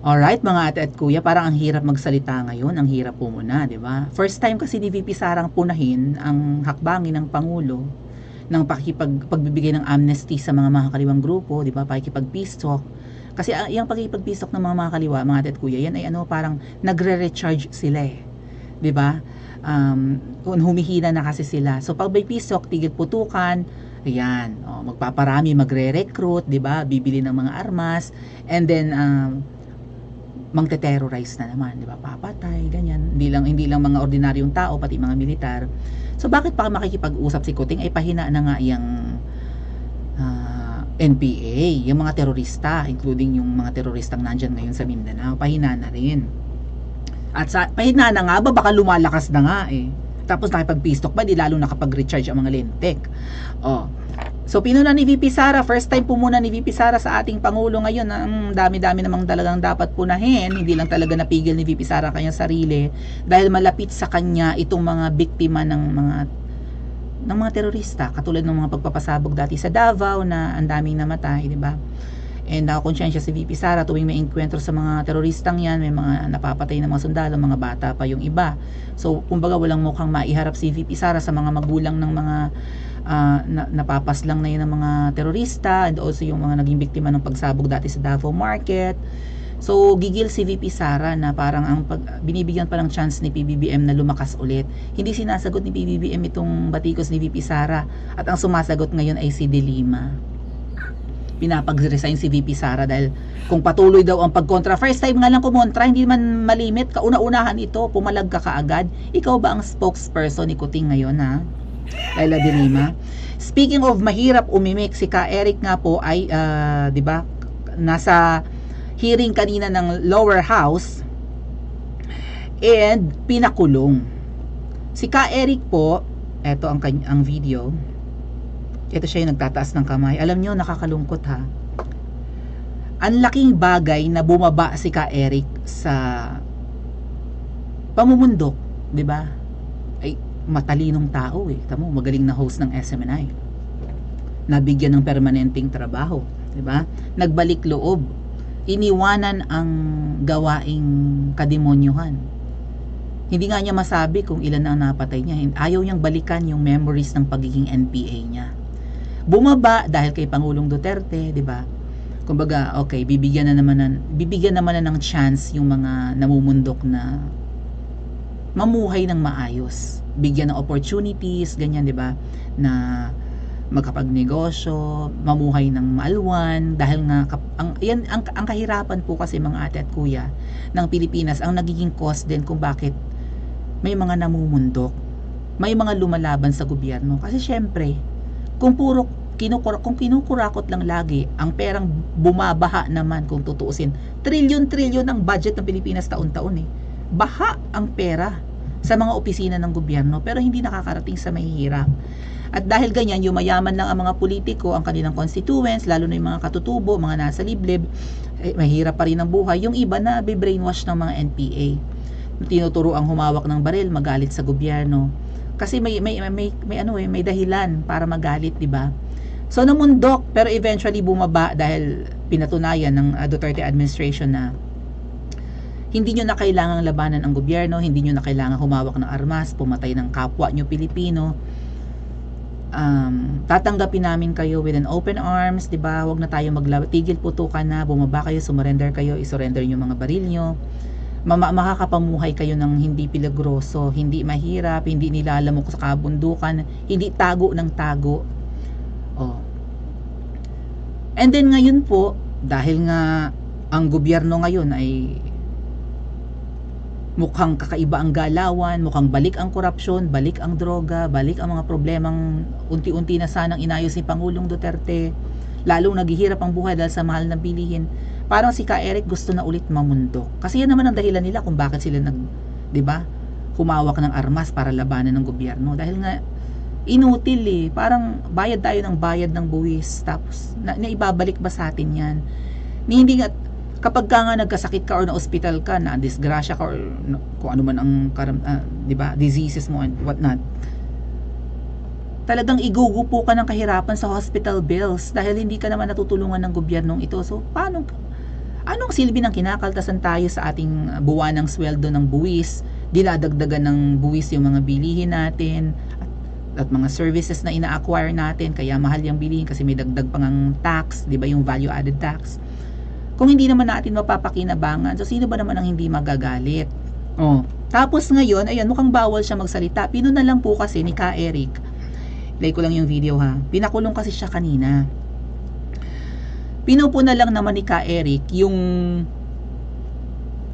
Alright mga ate at kuya, parang ang hirap magsalita ngayon, ang hirap po muna, di ba? First time kasi ni VP Sarang punahin ang hakbangin ng Pangulo ng pagbibigay ng amnesty sa mga makakaliwang grupo, di ba? Pakikipag-peace talk. Kasi yung pakikipag-peace talk ng mga makakaliwa, mga ate at kuya, yan ay ano, parang nagre-recharge sila eh. Di ba? Humihina na kasi sila. So pag may peace talk, tigil putukan, ayan, magpaparami, magre-recruit, di ba? Bibili ng mga armas, and then mangte-terrorize na naman, di ba? Papatay, ganyan. Hindi lang mga ordinaryong tao, pati mga militar. So bakit pa makikipag-usap si Kuting ay pahina na nga yung NPA, yung mga terorista, including yung mga teroristang nandyan ngayon sa Mindanao, pahina na rin. At sa pahina na nga ba, baka lumalakas na nga eh. Tapos nakipag-peace talk pa, di lalo nakapag-recharge ang mga lentek. So pinuna ni VP Sara, first time po muna ni VP Sara sa ating Pangulo ngayon. Ang dami-dami namang talagang dapat punahin. Hindi lang talaga napigil ni VP Sara ang kanyang sarili dahil malapit sa kanya itong mga biktima ng mga terorista, katulad ng mga pagpapasabog dati sa Davao na ang daming namatay, di ba? And nakakonsensya si VP Sara tuwing may enkwentro sa mga teroristang yan, may mga napapatay na mga sundalo, mga bata pa yung iba. So kumbaga walang mukhang maiharap si VP Sara sa mga magulang ng mga napapaslang na yun ng mga terorista, and also yung mga naging biktima ng pagsabog dati sa Davao Market. So gigil si VP Sara na parang binibigyan pa ng chance ni PBBM na lumakas ulit. Hindi sinasagot ni PBBM itong batikos ni VP Sara, at ang sumasagot ngayon ay si De Lima. Pinapag-resign si VP Sara dahil kung patuloy daw ang pagkontra, first time nga lang kumontra, hindi man malimit, kauna-unahan ito, pumalag ka kaagad. Ikaw ba ang spokesperson ni Kuting ngayon, ha? Laila De Lima. Speaking of mahirap umimik, si Ka Eric nga po ay 'di ba, nasa hearing kanina ng lower house and pinakulong. Si Ka Eric po, eto ang video. Ito siya yung nagtataas ng kamay. Alam nyo, nakakalungkot ha. Ang laking bagay na bumaba si Ka Eric sa pamumundok, 'di ba? Ay matalinong tao eh. Tamo, magaling na host ng SMNI. Nabigyan ng permanenteng trabaho, 'di ba? Nagbalik loob. Iniwanan ang gawaing kademonyuhan. Hindi nga niya masabi kung ilan ang napatay niya. Ayaw niyang balikan yung memories ng pagiging NPA niya. Bumaba dahil kay Pangulong Duterte, 'di ba? Kumbaga, okay, bibigyan naman na ng chance yung mga namumundok na mamuhay ng maayos. Bigyan ng opportunities, ganyan, 'di ba? Na magkapagnegosyo, mamuhay ng maalwan, dahil nga ang kahirapan po kasi mga ate at kuya ng Pilipinas ang nagiging cause din kung bakit may mga namumundok, may mga lumalaban sa gobyerno. Kasi syempre, kung kinukurakot lang lagi, ang perang bumabaha naman kung tutuusin. Trilyon-trilyon ang budget ng Pilipinas taon-taon eh. Baha ang pera sa mga opisina ng gobyerno, pero hindi nakakarating sa mahihirap. At dahil ganyan, yung mayaman lang ang mga politiko, ang kanilang constituents, lalo na yung mga katutubo, mga nasa liblib, mahirap pa rin ang buhay. Yung iba na brainwash ng mga NPA. Tinuturo ang humawak ng baril, magalit sa gobyerno. Kasi may dahilan para magalit, 'di ba? So namundok, pero eventually bumaba dahil pinatunayan ng Duterte administration na hindi nyo na kailangang labanan ang gobyerno, hindi nyo na kailangang humawak ng armas, pumatay ng kapwa nyo Pilipino. Tatanggapin namin kayo with an open arms, 'di ba? Huwag na tayo tigil putukan na, bumaba kayo, surrender kayo, isurrender yung mga baril nyo. Makakapamuhay kayo ng hindi peligroso, hindi mahirap, hindi nilalamok sa kabundukan, hindi tago ng tago. And then ngayon po, dahil nga ang gobyerno ngayon ay mukhang kakaiba ang galawan, mukhang balik ang korupsyon, balik ang droga, balik ang mga problemang unti-unti na sanang inayos ni Pangulong Duterte, lalong naghihirap ang buhay dahil sa mahal na bilihin. Parang si Ka Eric gusto na ulit mamundok. Kasi yan naman ang dahilan nila kung bakit sila 'di ba? Humawak ng armas para labanan ng gobyerno. Dahil nga inutil eh. Parang bayad tayo ng bayad ng buwis. Tapos naibabalik ba sa atin 'yan? Hindi nga kapag nga nagkasakit ka or na hospital ka, na disgrasya ka or kung ano man ang 'di ba, diseases mo and what not. Talagang igugupo ka ng kahirapan sa hospital bills dahil hindi ka naman natutulungan ng gobyernong ito. So paano Anong silbi ng kinakaltasan tayo sa ating buwanang sweldo ng buwis? Dinadagdagan ng buwis yung mga bilihin natin at mga services na ina-acquire natin, kaya mahal yung bilihin kasi may dagdag pang ang tax, di ba, yung value added tax. Kung hindi naman natin mapapakinabangan, so sino ba naman ang hindi magagalit? Oh, tapos ngayon, ayan, mukhang bawal siya magsalita. Pino na lang po kasi ni Ka Eric. Play ko lang yung video ha. Pinakulong kasi siya kanina. Pinupo na lang naman ni Ka Eric yung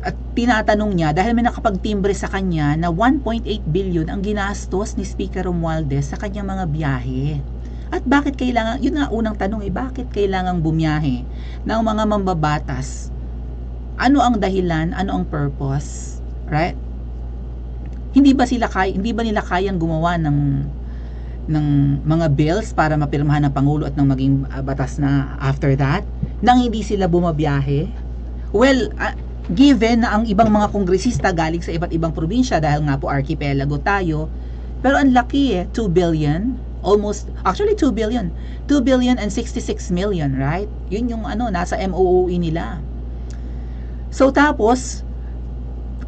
at tinatanong niya dahil may nakapagtimbre sa kanya na 1.8 billion ang ginastos ni Speaker Romualdez sa kanyang mga biyahe. At bakit kailangan, yun nga unang tanong bakit kailangang bumiyahe ng mga mambabatas? Ano ang dahilan? Ano ang purpose? Right? Hindi ba nila kayang gumawa ng mga bills para mapirmahan ng Pangulo at ng maging batas na after that nang hindi sila bumabiyahe? Well, given na ang ibang mga kongresista galing sa iba't ibang probinsya dahil nga po archipelago tayo, pero ang laki 2 billion, almost, actually 2 billion and 66 million, right? Yun yung nasa MOOE nila. So tapos,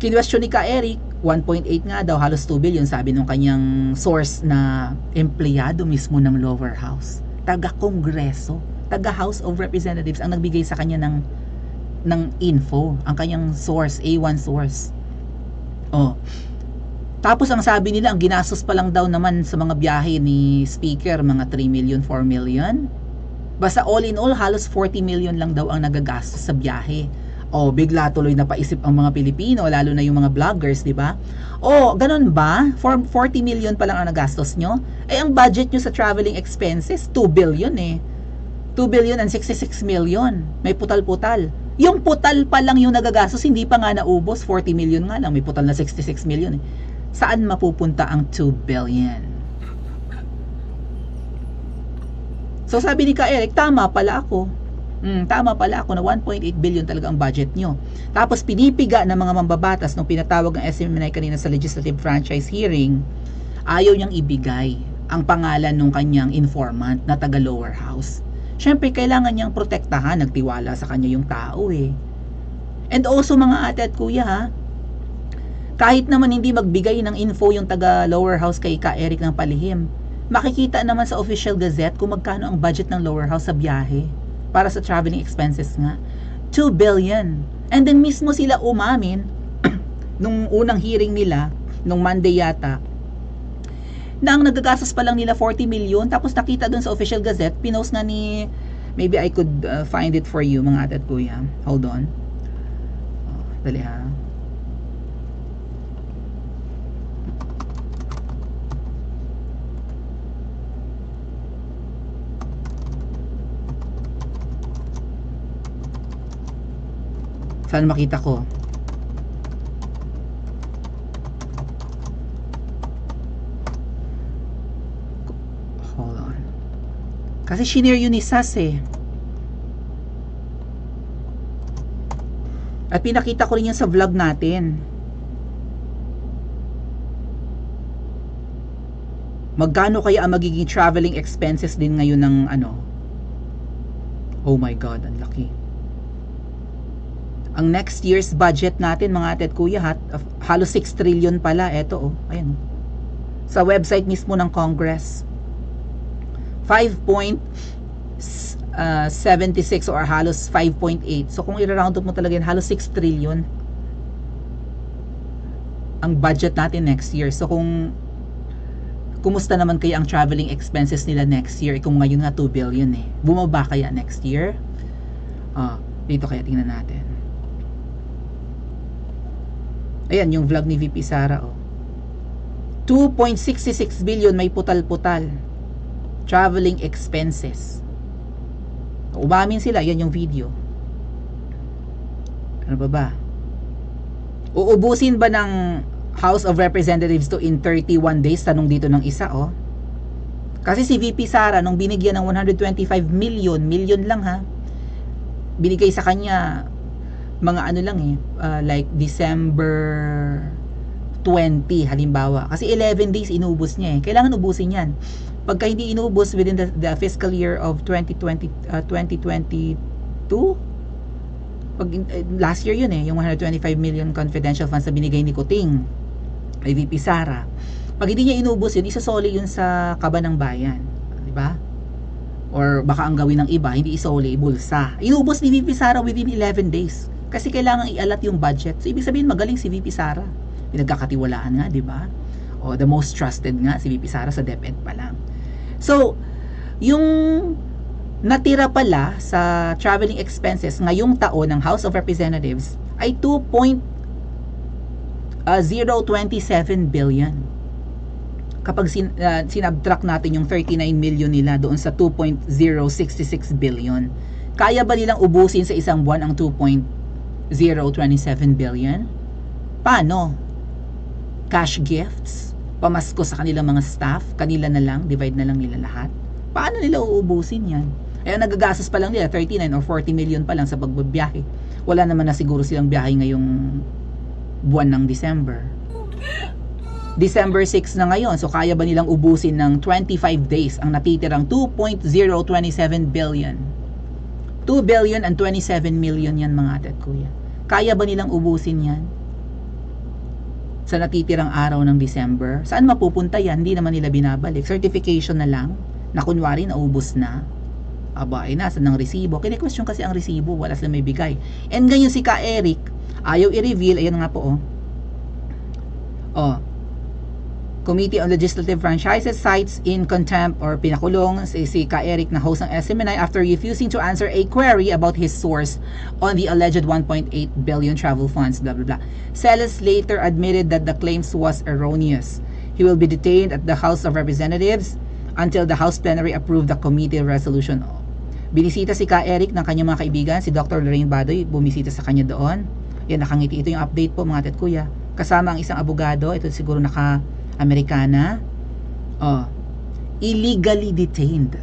kinwestiyon ni Ka Eric, 1.8 nga daw, halos 2 billion, sabi nung kanyang source na empleyado mismo ng lower house. Taga-kongreso, taga-House of Representatives ang nagbigay sa kanya ng info, ang kanyang source, A1 source. Oh. Tapos ang sabi nila, ang ginastos pa lang daw naman sa mga biyahe ni Speaker, mga 3 million, 4 million. Basta all in all, halos 40 million lang daw ang nagagastos sa biyahe. Oh, bigla tuloy na paisip ang mga Pilipino, lalo na yung mga vloggers, di ba? Oh, ganun ba? 40 million pa lang ang nagastos nyo? Eh, ang budget nyo sa traveling expenses, 2 billion eh. 2 billion and 66 million. May putal-putal. Yung putal pa lang yung nagagastos, hindi pa nga naubos. 40 million nga lang, may putal na 66 million eh. Saan mapupunta ang 2 billion? So sabi ni Ka Eric, tama pala ako na 1.8 billion talaga ang budget nyo. Tapos pinipiga ng mga mambabatas nung pinatawag ng SMNI kanina sa legislative franchise hearing, ayaw niyang ibigay ang pangalan ng kanyang informant na taga lower house. Syempre, kailangan niyang protektahan, nagtiwala sa kanya yung tao eh. And also mga ate at kuya ha, kahit naman hindi magbigay ng info yung taga lower house kay Ka Eric ng palihim, makikita naman sa official gazette kung magkano ang budget ng lower house sa biyahe para sa traveling expenses nga. 2 billion. And then mismo sila umamin nung unang hearing nila, nung Monday yata, na ang nagagastos pa lang nila 40 million, tapos nakita dun sa official gazette, pinost nga ni, maybe I could find it for you mga ate at kuya. Hold on. Dali ha. Saan makita ko? Hold on. Kasi shinare yun ni Sas eh. At pinakita ko rin yan sa vlog natin. Magkano kaya ang magiging traveling expenses din ngayon ng oh my God, ang laki. Ang next year's budget natin mga ate at kuya, halos 6 trillion pala. Eto ayan. Sa website mismo ng Congress. 5.76 or halos 5.8. So kung i-round up mo talaga yan, halos 6 trillion ang budget natin next year. So kumusta naman kaya ang traveling expenses nila next year? Kung ngayon nga 2 billion eh. Bumaba kaya next year? Dito kaya tingnan natin. Ayan, yung vlog ni VP Sara 2.66 billion may putal-putal. Traveling expenses. Umamin sila, yan yung video. Ano ba? Uubusin ba ng House of Representatives to in 31 days? Tanong dito ng isa Kasi si VP Sara nung binigyan ng 125 million lang ha. Binigay sa kanya mga lang like December 20 halimbawa. Kasi 11 days inubos niya Kailangan ubusin yan. Pagka hindi inubos within the fiscal year of 2022, Last year yun yung 125 million confidential funds na binigay ni Kuting kay VP Sara. Pag hindi niya inubos yun, isasoli yun sa kaba ng bayan, di ba? Or baka ang gawin ng iba, hindi isoli, bulsa. Inubos ni VP Sara within 11 days. Kasi kailangan ialat yung budget. So ibig sabihin magaling si VP Sara. Pinagkakatiwalaan nga, di ba? O the most trusted nga si VP Sara sa DepEd pa lang. So, yung natira pala sa traveling expenses ngayong taon ng House of Representatives ay 2.027 billion. Kapag sinabtract natin yung 39 million nila doon sa 2.066 billion, kaya ba nilang ubusin sa isang buwan ang 2.027 billion? Paano? Cash gifts? Pamasko sa kanilang mga staff? Kanila na lang? Divide na lang nila lahat? Paano nila uubusin yan? Eh, nagagastos pa lang nila 39 or 40 million pa lang sa pagbabiyahe. Wala naman na siguro silang biyahe ngayong buwan ng December. December 6 na ngayon, so kaya ba nilang ubusin ng 25 days ang natitirang 2.027 billion? 2 billion and 27 million yan mga ate at kuya. Kaya ba nilang ubusin yan? Sa natitirang araw ng December? Saan mapupunta yan? Hindi naman nila binabalik. Certification na lang, na kunwari naubos na. Aba, ay nasa ng resibo. Kine-question kasi ang resibo, wala silang may bigay. And ganyan si Ka Eric, ayaw i-reveal, ayan nga po Committee on Legislative Franchises cites in contempt or pinakulong si Ka Eric na host ng SMNI after refusing to answer a query about his source on the alleged 1.8 billion travel funds, blah blah blah. Celis later admitted that the claims was erroneous. He will be detained at the House of Representatives until the House plenary approved the committee resolution. Binisita si Ka Eric ng kanyang mga kaibigan, si Dr. Lorraine Badoy, bumisita sa kanya doon. Yan, nakangiti. Ito yung update po mga tet kuya. Kasama ang isang abogado, ito siguro naka-Amerikana. Illegally detained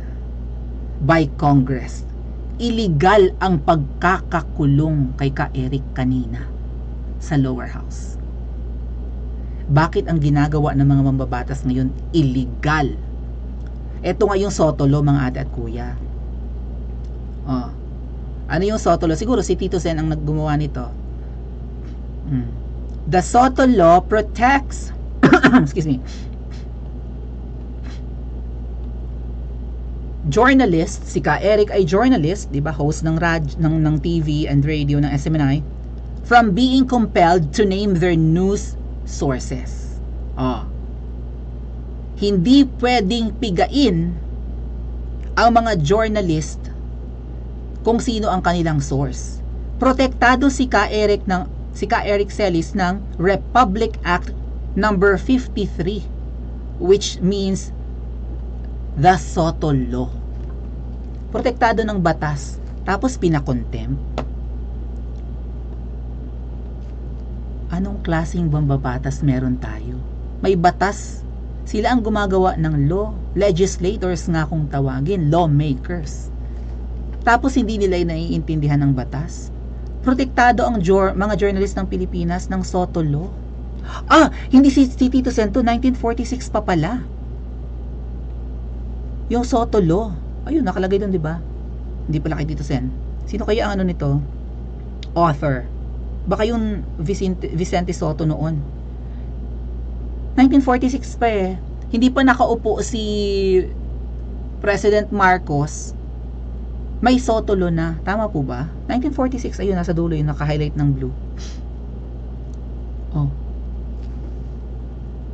by Congress. Illegal ang pagkakakulong kay Ka Eric kanina sa lower house. Bakit ang ginagawa ng mga mambabatas ngayon illegal? Ito nga yung Sotolo mga ate at kuya. Ano yung Soto Law? Siguro si Tito Sen ang naggumawa nito. The Soto Law protects excuse me, journalist. Si Ka Eric ay journalist, di ba? Host ng TV and radio ng SMNI, from being compelled to name their news sources. Hindi pwedeng pigain ang mga journalist kung sino ang kanilang source. Protektado si Ka Eric Celis ng Republic Act number 53, which means the Soto Law. Protektado ng batas, tapos pinakontempt. Anong klaseng bambabatas meron tayo? May batas. Sila ang gumagawa ng law. Legislators nga kung tawagin, lawmakers. Tapos hindi nila naiintindihan ng batas. Protektado ang mga journalist ng Pilipinas ng Soto Law. Hindi si Tito Sento, 1946 pa pala. Yung Soto Law. Ayun, nakalagay doon, di ba? Hindi pala kay Tito Sen. Sino kaya ang nito? Author. Baka yung Vicente Soto noon. 1946 pa eh. Hindi pa nakaupo si President Marcos. May Soto Law na. Tama po ba? 1946, ayun, nasa dulo yung naka-highlight ng blue.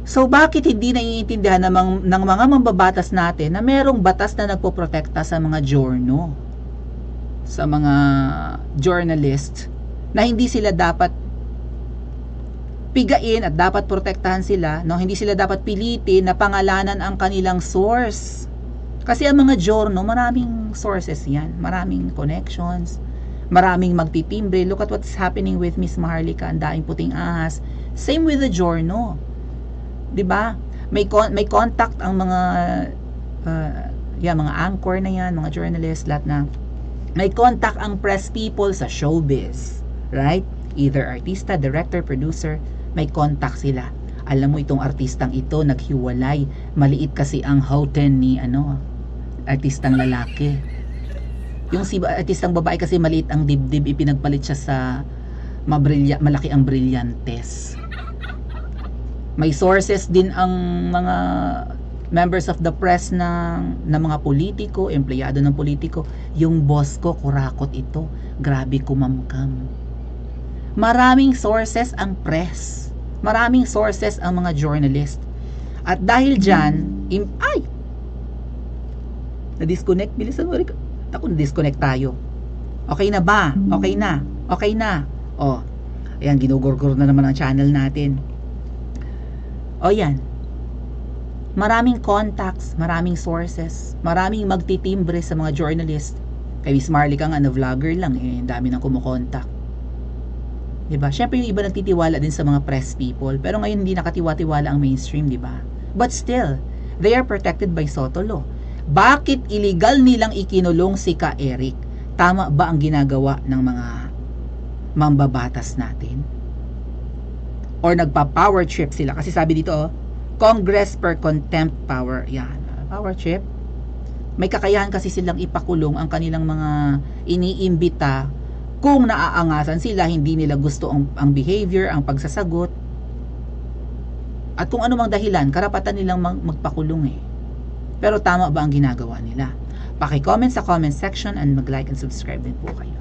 So, bakit hindi naiintindihan ng mga mambabatas natin na merong batas na nagpoprotekta sa mga journo, sa mga journalist, na hindi sila dapat pigain at dapat protektahan sila, no? Hindi sila dapat pilitin na pangalanan ang kanilang source. Kasi ang mga journal, maraming sources yan, maraming connections, maraming magtitimbre. Look at what's happening with Miss Maharlika, ang daing puting ahas. Same with the journal. 'Di ba? May contact ang mga mga anchor na yan, mga journalists, lahat na. May contact ang press people sa showbiz, right? Either artista, director, producer, may contact sila. Alam mo itong artistang ito naghiwalay, maliit kasi ang houten ni artistang lalaki. Yung si artistang babae kasi maliit ang dibdib, ipinagpalit siya sa malaki ang brilyantes. May sources din ang mga members of the press na mga politiko, empleyado ng politiko. Yung boss ko, kurakot ito. Grabe kumamkam. Maraming sources ang press. Maraming sources ang mga journalist. At dahil dyan, na-disconnect. Bilisan mo. Ako, na-disconnect tayo. Okay na ba? Okay na. Okay na. O, ayan, ginugurgur na naman ang channel natin. O yan. Maraming contacts, maraming sources, maraming magtitimbre sa mga journalist. Kay Miss Marley ka nga na vlogger lang, dami nang kumukontak. Diba? Syempre yung iba nagtitiwala din sa mga press people, pero ngayon hindi nakatiwa-tiwala ang mainstream, diba? But still, they are protected by Soto Law. Bakit illegal nilang ikinulong si Ka Eric? Tama ba ang ginagawa ng mga mambabatas natin? Or nagpa-power trip sila? Kasi sabi dito, Congress per contempt power. Yan, power trip. May kakayahan kasi silang ipakulong ang kanilang mga iniimbita kung naaangasan sila, hindi nila gusto ang behavior, ang pagsasagot. At kung ano mang dahilan, karapatan nilang magpakulong . Pero tama ba ang ginagawa nila? Paki-comment sa comment section and mag-like and subscribe din po kayo.